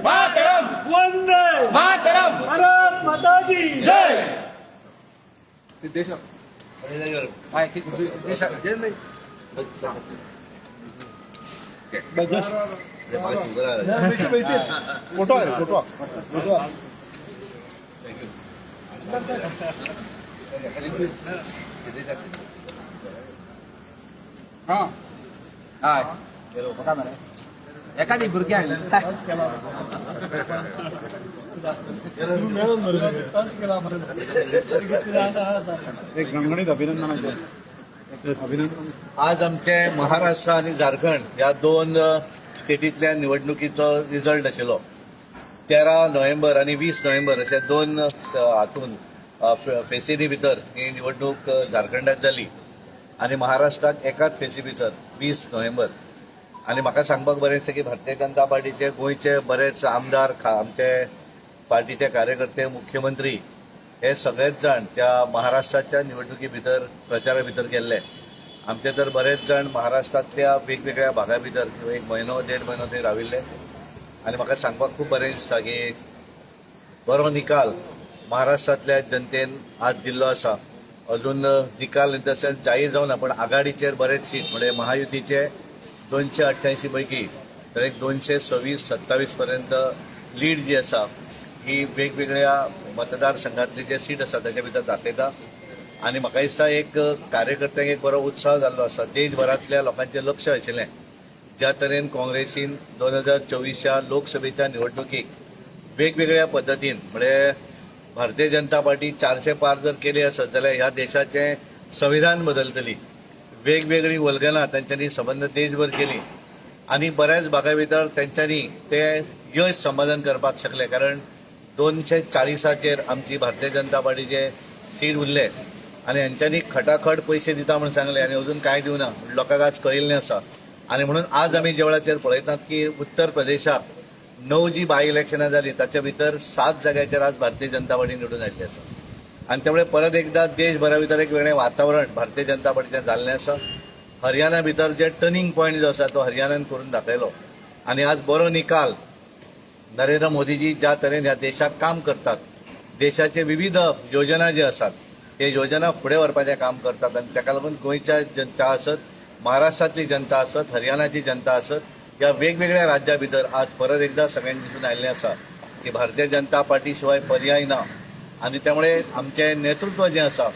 मातरम वंदे मातरम भारत माता की जय फोटो आहे फोटो एखादी भुरगी आणली एक गणगणित अभिनंदन आज आमचे महाराष्ट्र आणि झारखंड या दोन स्टेटीतल्या निवडणुकीचो रिझल्ट आशिल्लो 13 नोव्हेंबर आणि 20 नोव्हेंबर अशा दोन हातून फेसीनी भितर ही निवडणूक झारखंडात जाली आणि महाराष्ट्रात एकाच फेसी भितर 20 नोव्हेंबर. आणि म्हाका सांगपाक बरें दिसता की भारतीय जनता पार्टीचे गोंयचे बरेच आमदार आमचे पार्टीचे कार्यकर्ते मुख्यमंत्री हे सगळेच जाण त्या महाराष्ट्राच्या निवडणुकी भितर प्रचारा भितर गेल्ले. आमचे तर बरेच जाण महाराष्ट्रातल्या वेगवेगळ्या भागा भितर एक म्हयनो 1.5 म्हयनो थंय राविल्ले आणि म्हाका सांगपाक खूब बरें दिसता की बरो निकाल महाराष्ट्रातल्या जनतेन आज दिल्लो आसा. अजून निकाल इन द सेन्स जाहीर जावना पण आघाडीचेर बरेच सीट म्हणजे महायुतीचे 288 पैकी तर एक 226-27 पर्यंत लीड जी आसा ही वेगवेगळ्या मतदारसंघातली जे सीट आसा ताच्या भितर दाखयता. आणि म्हाका दिसता एक कार्यकर्त्यांक एक बरो उत्साह जाल्लो आसा. देशभरातल्या लोकांचें लक्ष आशिल्लें ज्या तरेन काँग्रेसीन 2024च्या लोकसभेच्या निवडणुकीक वेगवेगळ्या पद्दतीन म्हणजे भारतीय जनता पार्टी 400 पार जर केली आसत जाल्यार ह्या देशाचें संविधान बदलतली. वेगवेगळी वल्गनां तांच्यांनी संबंद देशभर केली आणि बऱ्याच भागा भितर तांच्यांनी ते यश संपादन करपाक शकले कारण 240चेर आमची भारतीय जनता पार्टीचे सीट उरले आणि हांच्यांनी खटाखट पयशे दिता म्हणून सांगले आणि अजून कांय दिवना लोकांक आज कळिल्लें आसा. आणि म्हणून आज आमी जे वेळाचेर पळयतात की उत्तर प्रदेशाक 9 जी बाय इलेक्शनां जाली ताच्या भितर 7 जाग्याचेर आज भारतीय जनता पार्टी निवडून आयिल्ली आसा. आणि त्यामुळे परत एकदा देशभरा भितर एक वेगळें वातावरण भारतीय जनता पार्टीचें जाल्लें आसा. हरियाणा भितर जे टर्निंग पॉयंट जो आसा तो हरियाणान करून दाखयलो आणि आज बरो निकाल नरेंद्र मोदीजी ज्या तरेन ह्या देशाक काम करतात देशाचे विविध योजना जे आसात ते योजना फुडें व्हरपाचें काम करतात आणि ताका लागून गोंयच्या जनता आसत महाराष्ट्रातली जनता आसत हरियाणाची जनता आसत या वेगवेगळ्या राज्या भितर आज परत एकदा सगळ्यांक दिसून आयिल्लें आसा की भारतीय जनता पार्टी शिवाय पर्याय ना. आणि त्यामुळे आमचे नेतृत्व जे आसा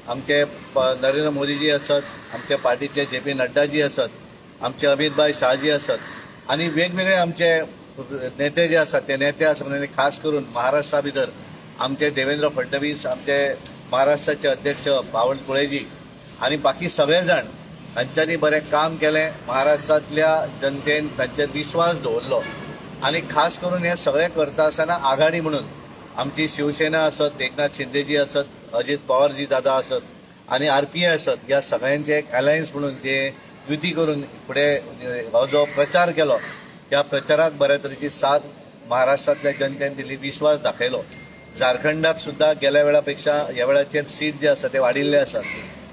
आमचे नरेंद्र मोदीजी आसत आमचे पार्टीचे JP नड्डाजी आसत आमचे अमित भाई शाहजी आसत आणि वेगवेगळे आमचे नेते जे आसात ते नेते आसात आणि खास करून महाराष्ट्रा भितर आमचे देवेंद्र फडणवीस आमचे महाराष्ट्राचे अध्यक्ष बावनकुळेजी आणि बाकी सगळे जाण तांच्यांनी बरें काम केलें. महाराष्ट्रातल्या जनतेन तांचेर विश्वास दवरलो आणि खास करून हे सगळें करता आसतना आघाडी म्हणून आमची शिवसेना आसत एकनाथ शिंदेजी आसत अजित पवारजी दादा आसत आणि RPI आसत या सगळ्यांचे एक अलायन्स म्हणून जे युती करून फुडें हो जो प्रचार केलो त्या प्रचाराक बऱ्या तरेची साथ महाराष्ट्रातल्या जनतेन दिली विश्वास दाखयलो. झारखंडाक सुद्धा गेल्या वेळा पेक्षा ह्या वेळाचेर सीट जे आसा ते वाडिल्ले आसात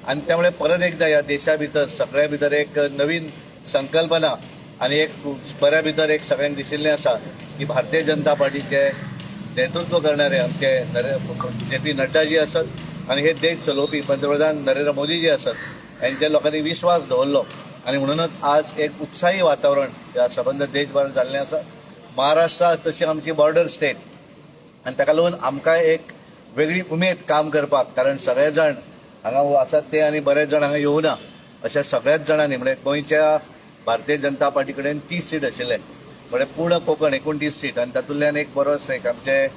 आणि त्यामुळे परत एकदा ह्या देशा भितर सगळ्या भितर एक नवीन संकल्पना आणि एक बऱ्या भितर एक सगळ्यांक दिशिल्लें आसा की भारतीय जनता पार्टीचे नेतृत्व करणारे आमचे JP नड्डाजी आसत आणि हे देश चलोवपी पंतप्रधान नरेंद्र मोदीजी आसत यांच्या लोकांनी विश्वास दवरलो आणि म्हणूनच आज एक उत्साही वातावरण या संबंध देशभर जाल्लें आसा. महाराष्ट्र तशी आमची बॉर्डर स्टेट आणि ताका लागून आमकां एक वेगळी उमेद काम करपाक कारण सगळे जाण हांगा आसात ते आणि बरेच जाण हांगा येवना अशा सगळ्याच जाणांनी म्हणजे गोंयच्या भारतीय जनता पार्टी कडेन 30 सीट आशिल्ले म्हणजे पूर्ण कोकण 29 सीट आणि तातूंतल्यान एक बरोच एक आमचे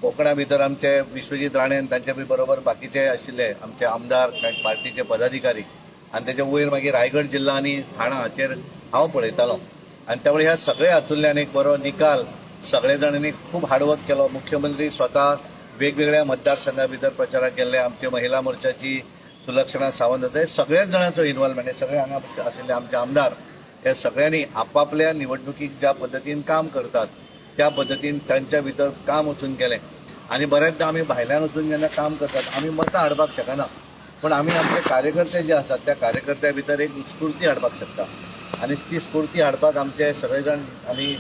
कोकणा भितर आमचे विश्वजीत राणे तांचे बरोबर बाकीचे आशिल्ले आमचे आमदार कांय पार्टीचे पदाधिकारी आणि त्याच्या वयर मागीर रायगड जिल्हा आणि ठाणा हाचेर हांव पळयतालो आणि त्यामुळे ह्या सगळ्या हातूंतल्यान एक बरो निकाल सगळे जाणांनी खूब हार्डवर्क केलो. मुख्यमंत्री स्वता वेगवेगळ्या मतदारसंघा भितर प्रचाराक गेल्ले आमचे महिला मोर्चाची सुलक्षणा सावंत हे सगळ्याच जाणांचो इन्वॉल्वमेंट हे सगळे हांगा आशिल्ले आमचे आमदार हे सगळ्यांनी आपापल्या निवडणुकीक ज्या पद्दतीन काम करतात त्या पद्दतीन तांच्या भितर काम वचून केलें आणि बरेचदा आमी भायल्यान वचून जेन्ना काम करतात आमी मतां हाडपाक शकना पण आमी आमचे कार्यकर्ते जे आसात त्या कार्यकर्त्या भितर एक स्फूर्ती हाडपाक शकता आणि ती स्फूर्ती हाडपाक आमचे सगळे जाण आमी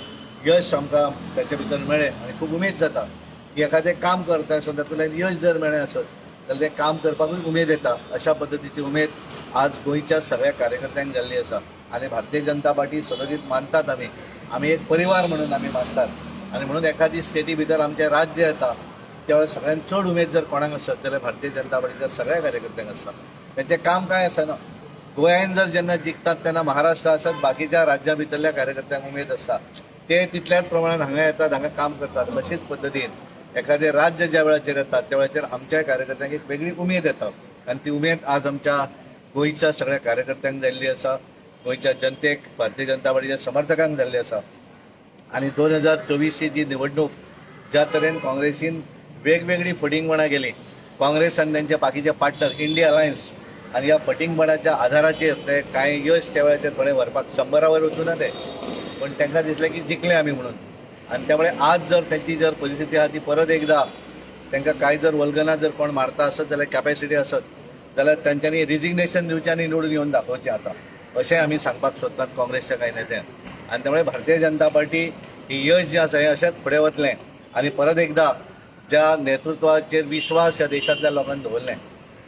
यश आमकां ताचे भितर मेळ्ळें आनी खूब उमेद जाता की एखादें काम करता आसतना तातूंतल्यान यश जर मेळ्ळें आसत जाल्यार तें काम करपाकूय उमेद येता. अशा पद्दतीची उमेद आज गोंयच्या सगळ्या कार्यकर्त्यांक जाल्ली आसा आनी भारतीय जनता पार्टी सतत मानतात आमी एक परिवार म्हणून आमी मानतात आनी म्हणून एखादी स्टेटी भितर आमचें राज्य येता त्या वेळेस सगळ्यांत चड उमेद जर कोणाक आसत जाल्यार भारतीय जनता पार्टीच्या सगळ्या कार्यकर्त्यांक आसता. तेंचें काम काय आसना. गोंयान जर जेन्ना जिखतात तेन्ना महाराष्ट्र आसत बाकीच्या राज्यां भितरल्या कार्यकर्त्यांक उमेद आसता ते तितल्याच प्रमाणात हांगा येतात हांगा काम करतात. अशेच पद्दतीन एखादें राज्य ज्या वेळाचेर येतात त्या वेळाचेर आमच्या कार्यकर्त्यांक एक वेगळी उमेद येता आनी ती उमेद आज आमच्या गोंयच्या सगळ्या कार्यकर्त्यांक जाल्ली आसा. गोंयच्या जनतेक भारतीय जनता पार्टीच्या समर्थकांक जाल्ली आसा आनी 2024ची जी निवडणूक ज्या तरेन काँग्रेसीन वेगवेगळी फटींगपणां गेली काँग्रेस आनी तांचे बाकीचे पार्टनर इंडिया अलायन्स आनी ह्या फटींगपणाच्या आधाराचेर ते कांय यश त्या वेळाचेर थोडे व्हरपाक 100 वर वचूना ते पण तांकां दिसलें की जिखले आमी म्हणून आनी त्यामुळे आज जर त्यांची जर परिस्थिती आहा ती परत एकदा तांकां कांय जर वल्गना जर कोण मारता आसत जाल्यार कॅपॅसिटी आसत जाल्यार तांच्यांनी रिजिग्नेशन दिवचें आनी निवडून येवन दाखोवचें आतां अशें आमी सांगपाक सोदतात काँग्रेसच्या कांय नेत्यांक आनी त्यामुळे भारतीय जनता पार्टी ही यश जें आसा हें अशेंच फुडें वतलें आनी परत एकदा ज्या नेतृत्वाचेर विश्वास ह्या देशांतल्या लोकांनी दवरलें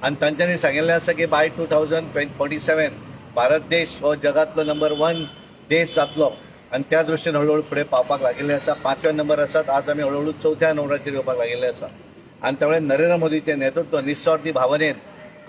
आनी तांच्यांनी सांगिल्लें आसा की बाय 2047 भारत देश हो जगांतलो नंबर 1 देश जातलो आनी त्या दृश्टीन हळूहळू फुडें पावपाक लागिल्ले आसा. 5व्या नंबर आसात आज आमी हळूहळू 4थ्या नंबराचेर येवपाक लागिल्ले आसा आनी त्यामुळे नरेंद्र मोदीचें नेतृत्व निस्वार्थी भावनेन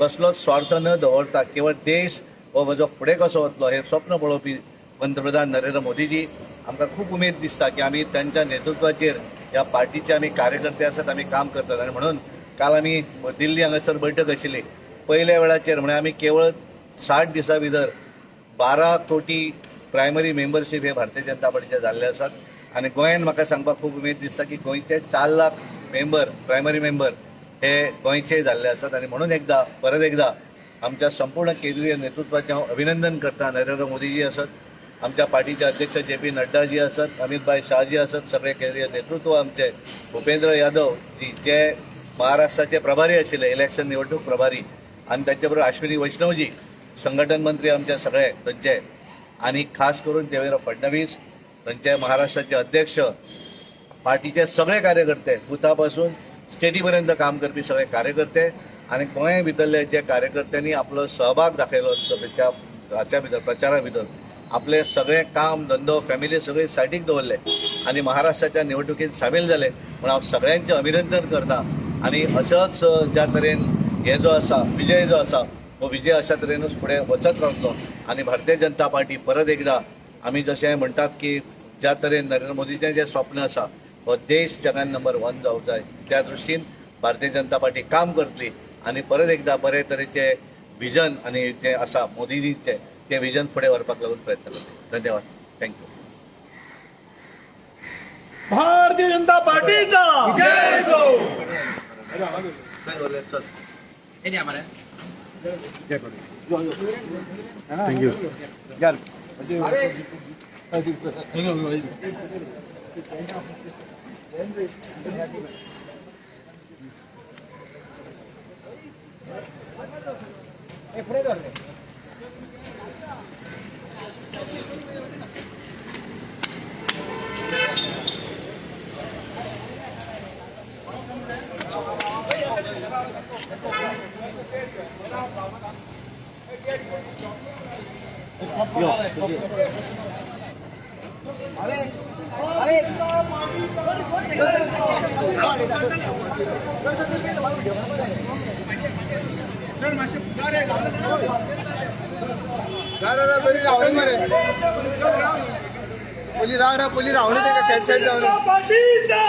कसलोच स्वार्थ न दवरता केवळ देश हो म्हजो फुडें कसो वतलो हें स्वप्न पळोवपी पंतप्रधान नरेंद्र मोदीजी आमकां खूब उमेद दिसता की आमी तांच्या नेतृत्वाचेर ह्या पार्टीचे आमी कार्यकर्ते आसात आमी काम करतात आनी म्हणून काल आमी दिल्ली हांगासर बैठक आशिल्ली पयल्या वेळाचेर म्हळ्यार आमी केवळ 60 दिसां भितर 12 कोटी प्रायमरी मेंबरशीप हे भारतीय जनता पार्टीचे जाल्ले आसात आनी गोंयान म्हाका सांगपाक खूब उमेद दिसता की गोंयचे 4 लाख मेंबर प्रायमरी मेंबर हे गोंयचे जाल्ले आसात आनी म्हणून परत एकदा आमच्या संपूर्ण केंद्रीय नेतृत्वाचे हांव अभिनंदन करता. नरेंद्र मोदीजी आसत आमच्या पार्टीचे अध्यक्ष JP नड्डाजी आसत अमित भाई शाहजी आसत सगळे केंद्रीय नेतृत्व आमचे भूपेंद्र यादव जी जे महाराष्ट्राचे प्रभारी आशिल्ले इलेक्शन निवडणूक प्रभारी आनी ताचे बरोबर अश्विनी वैष्णवजी संघटन मंत्री आमचे सगळे थंयचे आनी खास करून देवेंद्र फडणवीस थंयचे महाराष्ट्राचे अध्यक्ष पार्टीचे सगळे कार्यकर्ते बुथा पासून स्टेटी पर्यंत काम करपी सगळे कार्यकर्ते आनी गोंया भितरले जे कार्यकर्त्यांनी आपलो सहभाग दाखयलो त्या हाच्या भितर प्रचारा भितर आपले सगळे काम धंदो फॅमिली सगळे सायडीक दवरले आनी महाराष्ट्राच्या निवडणुकीत सामील जाले म्हणून हांव सगळ्यांचे अभिनंदन करता आनी अशेंच ज्या तरेन हे जो आसा विजय जो आसा हो विजय अशा तरेनूच फुडें वचत रावतलो आनी भारतीय जनता पार्टी परत एकदा आमी जशें म्हणटात की ज्या तरेन नरेंद्र मोदीचें जें स्वप्न आसा हो देश जगान नंबर 1 जावंक जाय त्या दृश्टीन भारतीय जनता पार्टी काम करतली आनी परत एकदा बरे तरेचे विजन आनी जें आसा मोदीजीचें तें विजन फुडें व्हरपाक लागून प्रयत्न करतले. धन्यवाद. थँक्यू. भारतीय जनता पार्टीचा जय हो. चल. हे द्या मला. थँक्यू. पोली राहुल साइड जाऊन पार्टीचा